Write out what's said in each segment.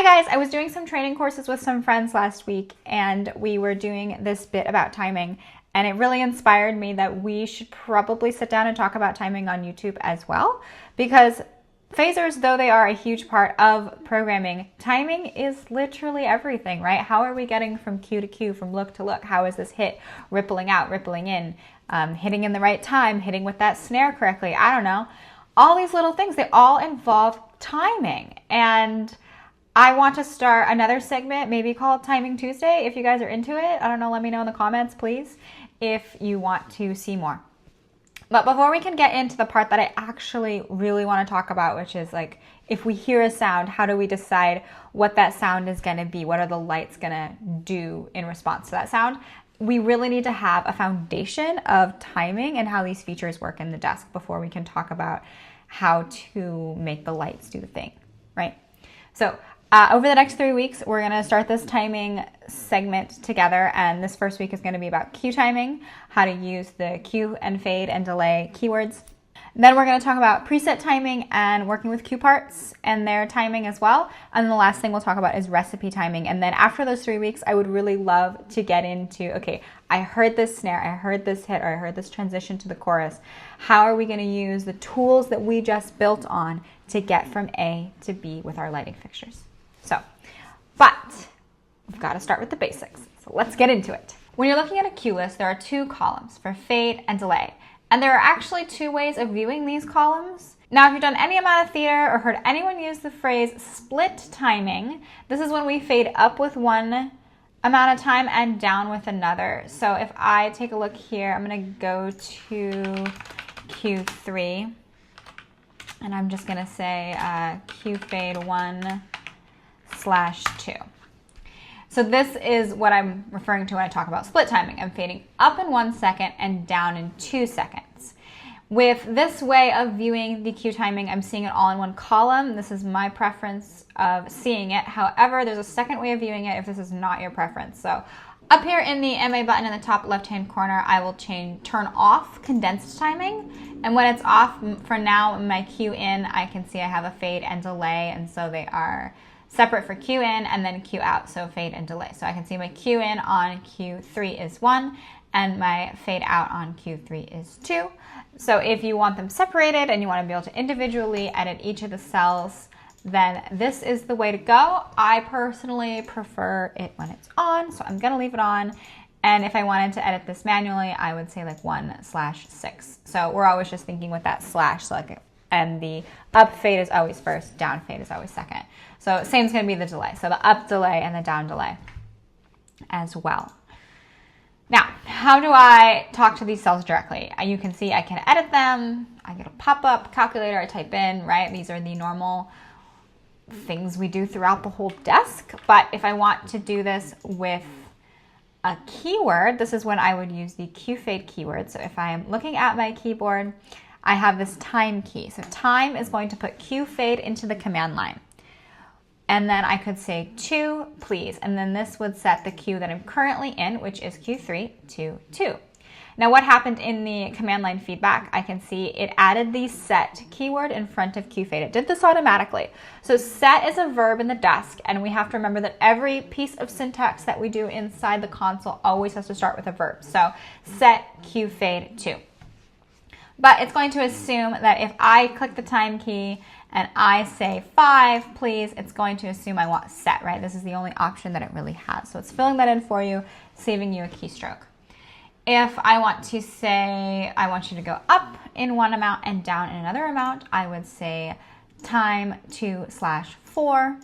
Hi guys, I was doing some training courses with some friends last week and we were doing this bit about timing, and it really inspired me that we should probably sit down and talk about timing on YouTube as well, because phasers, though they are a huge part of programming, timing is literally everything, right? How are we getting from cue to cue, from look to look? How is this hit rippling out, rippling in, hitting in the right time, hitting with that snare correctly? I don't know. All these little things, they all involve timing. And I want to start another segment, maybe called Timing Tuesday. If you guys are into it, I don't know, let me know in the comments, please, if you want to see more. But before we can get into the part that I actually really want to talk about, which is like, if we hear a sound, how do we decide what that sound is going to be? What are the lights going to do in response to that sound? We really need to have a foundation of timing and how these features work in the desk before we can talk about how to make the lights do the thing, right? So over the next 3 weeks, we're going to start this timing segment together, and this first week is going to be about cue timing, how to use the cue and fade and delay keywords. Then we're going to talk about preset timing and working with cue parts and their timing as well. And the last thing we'll talk about is recipe timing. And then after those 3 weeks, I would really love to get into, okay, I heard this snare, I heard this hit, or I heard this transition to the chorus. How are we going to use the tools that we just built on to get from A to B with our lighting fixtures? But we've got to start with the basics. So let's get into it. When you're looking at a cue list, there are two columns for fade and delay. And there are actually two ways of viewing these columns. Now, if you've done any amount of theater or heard anyone use the phrase split timing, this is when we fade up with one amount of time and down with another. So if I take a look here, I'm going to go to Q3, and I'm just going to say Q fade 1/2. So this is what I'm referring to when I talk about split timing. I'm fading up in 1 second and down in 2 seconds. With this way of viewing the cue timing, I'm seeing it all in one column. This is my preference of seeing it. However, there's a second way of viewing it if this is not your preference. So up here in the MA button in the top left-hand corner, I will turn off condensed timing. And when it's off, for now, my cue in, I can see I have a fade and delay, and so they are separate for cue in and then cue out, so fade and delay. So I can see my cue in on Q3 is 1 and my fade out on Q3 is 2. So if you want them separated and you want to be able to individually edit each of the cells, then this is the way to go. I personally prefer it when it's on, so I'm going to leave it on. And if I wanted to edit this manually, I would say like 1/6. So we're always just thinking with that slash, so like, and the up fade is always first, down fade is always second. So same is going to be the delay. So the up delay and the down delay as well. Now, how do I talk to these cells directly? You can see I can edit them. I get a pop-up calculator, I type in, right? These are the normal things we do throughout the whole desk. But if I want to do this with a keyword, this is when I would use the cue fade keyword. So if I am looking at my keyboard, I have this time key. So time is going to put cue fade into the command line. And then I could say 2, please. And then this would set the cue that I'm currently in, which is Q3 to 2. Now what happened in the command line feedback, I can see it added the set keyword in front of cue fade. It did this automatically. So set is a verb in the desk, and we have to remember that every piece of syntax that we do inside the console always has to start with a verb. So set cue fade 2. But it's going to assume that if I click the time key and I say 5, please, it's going to assume I want set, right? This is the only option that it really has. So it's filling that in for you, saving you a keystroke. If I want to say, I want you to go up in one amount and down in another amount, I would say time 2/4,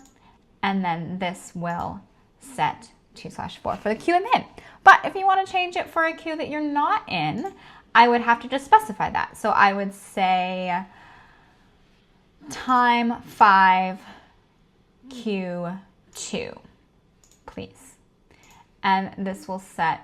and then this will set 2/4 for the cue I'm in. But if you want to change it for a cue that you're not in, I would have to just specify that. So I would say time 5 Q2, please. And this will set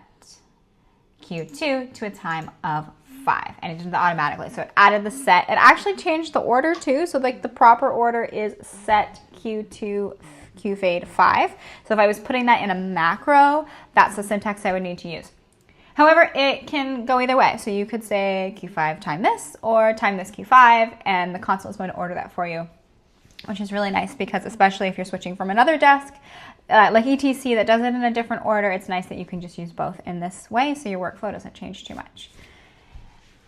Q2 to a time of 5. And it did that automatically. So it added the set. It actually changed the order too. So like the proper order is set Q2 Q fade 5. So if I was putting that in a macro, that's the syntax I would need to use. However, it can go either way. So you could say Q5 time this or time this Q5, and the console is going to order that for you. which is really nice because especially if you're switching from another desk, like ETC that does it in a different order, it's nice that you can just use both in this way so your workflow doesn't change too much.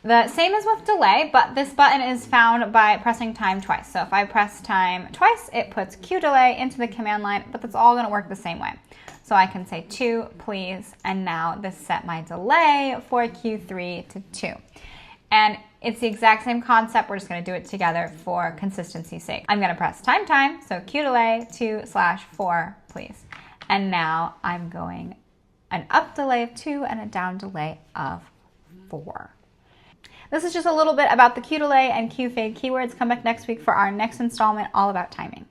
The same as with delay, but this button is found by pressing time twice. So if I press time twice, it puts Q delay into the command line, but that's all gonna work the same way. So I can say 2, please, and now this set my delay for Q3 to 2. And it's the exact same concept, we're just gonna do it together for consistency's sake. I'm gonna press time, so Q delay 2/4, please. And now I'm going an up delay of 2 and a down delay of 4. This is just a little bit about the Q delay and Q fade keywords. Come back next week for our next installment all about timing.